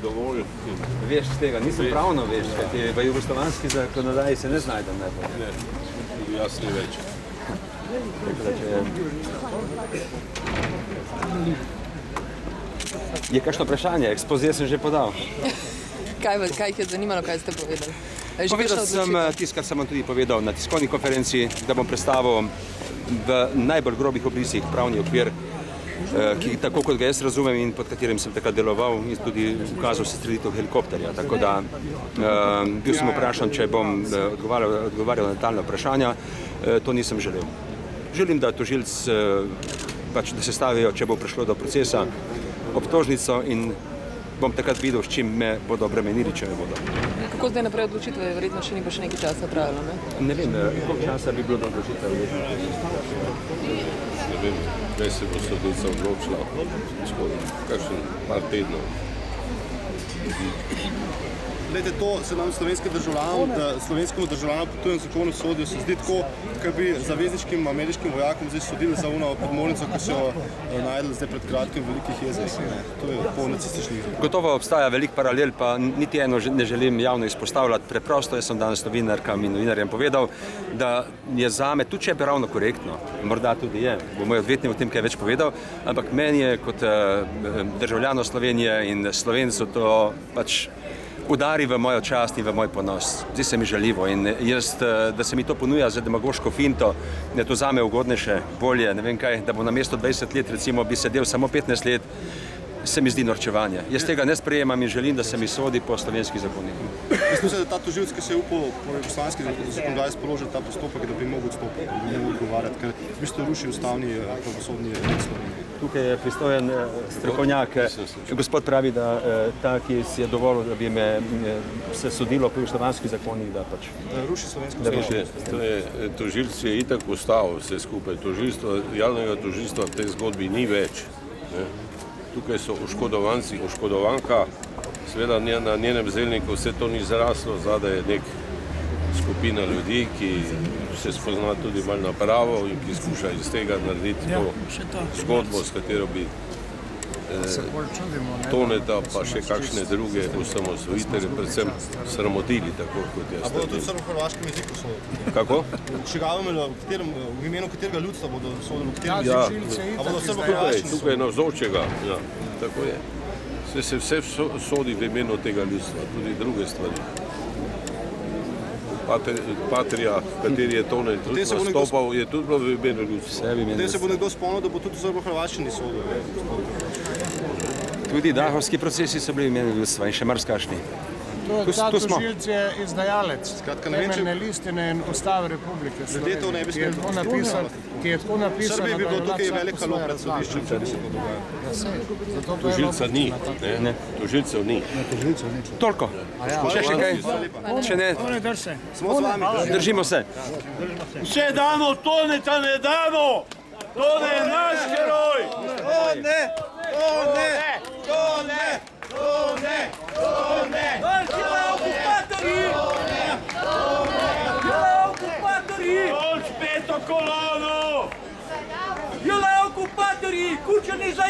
dovolj. Veš tega, nisem pravno veš, kajti v jugoslovanski zakonodaji se ne znajdem najbolj. Ne, jaz ne več. Je kakšno vprašanje? Ekspoziv sem že podal. Kaj jih je zanimalo, kaj ste povedali? Povedal sem tisto, kar sem vam tudi povedal na tiskovni konferenci, da bom predstavil v najbolj grobih obrisih pravni okvir, ki tako kot ga jaz razumem in pod katerim sem takrat deloval in tudi ukazal sestrelitev helikopterja. Tako da bil sem vprašan, če bom odgovarjal na nadaljnja vprašanja. To nisem želel. Želim, da tožilc da se stavijo, če bo prišlo do procesa, obtožnico in bom takrat videl, s čim me bodo obremenili, če me bodo. Kako zdaj naprej odločitve? Verjetno še ni pa še nekaj časa trajalo, ne? Ne vem, koliko časa bi bilo do odločitve. Ne vem, kdaj se bo sodnica odločila. Kakšen par tednov. Glede, to se nam slovenskemu državljanu po tujem zakonu sodijo, se zdi tako, kot bi zavezniškim ameriškim vojakom zdaj sodili za ono podmornico, ki so jo najdli zdaj pred kratkim v Velikih jezerih. To je pol nacističnih. Gotovo obstaja velik paralel, pa niti eno ne želim javno izpostavljati. Preprosto, jaz sem danes novinarkam in novinarjem povedal, da je zame, tudi če je ravno korektno, morda tudi je, bo moj odvetnik o tem kaj več povedal, ampak meni je kot državljano Slovenije in Slovencu to pač udari v mojo čast in v moj ponos. Zdi se mi žaljivo in jaz, da se mi to ponuja za demagoško finto, da je to zame ugodnejše, bolje, ne vem kaj, da bo na mesto 20 let recimo bi sedel samo 15 let, se mi zdi norčevanje. Jaz tega ne sprejemam in želim, da se mi sodi po slovenskih zakonikih. Jaz mislim, da ta tožilec, ki se je upal po jugoslovanski zakonodaji sprožiti ta postopek, da bi mogel odstopiti, da bi mogel odgovarjati, ker v bistvu ruši ustavni pravosodni red Slovenije. Tukaj je pristojen strokovnjak. Gospod pravi, da ta, ki si je dovolil, da bi me se sodilo po jugoslovanskih zakonih, da pač ruši slovensko ustavo. Tožilc je itak ustavil vse skupaj. Javnega tožilstva v tej zgodbi ni več. Tukaj so oškodovanci, oškodovanka, seveda na njenem zelniku vse to ni zraslo, zadaj je nek skupina ljudi, ki se spozna tudi malo na pravo in ki skuša iz tega narediti to zgodbo, s katero bi Toneta pa še kakšne druge osamosvojitelje predvsem sramotili, tako kot jaz. A bodo tudi srbo-hrvaškem jeziku sodili? Kako? V imenu katerega ljudstva bodo sodili? Ja, A bodo srbo-hrvaškem sodili? tukaj navzočega, ja, tako je. Se vse sodi v imenu tega ljudstva, tudi druge stvari. Patrija, v kateri je Tonet tudi nastopal, je tudi bilo v imenu ljudstva. Potem se bo nekdo spomnil, da bo tudi srbo-hrvaščini sodil. tudi dahovski procesi so bili v imenu ljudstva in še marsikakšni. Ta tožilec je izdajalec temeljne listine in Ustave Republike Slovenije, ki je tako napisano. V Srbiji bi bilo tukaj velik halo pred sodiščem, če bi se to dogajalo. Tožilca ni, ne? Tožilcev ni. Toliko. Še kaj? Če ne, Smo z vami. držimo se. Vse damo, Toneta ne damo! Tone je naš heroj! Tone! Tone! Tone! Tone! Tone! Dolč peto kolono! Jole okupatorji, kućani za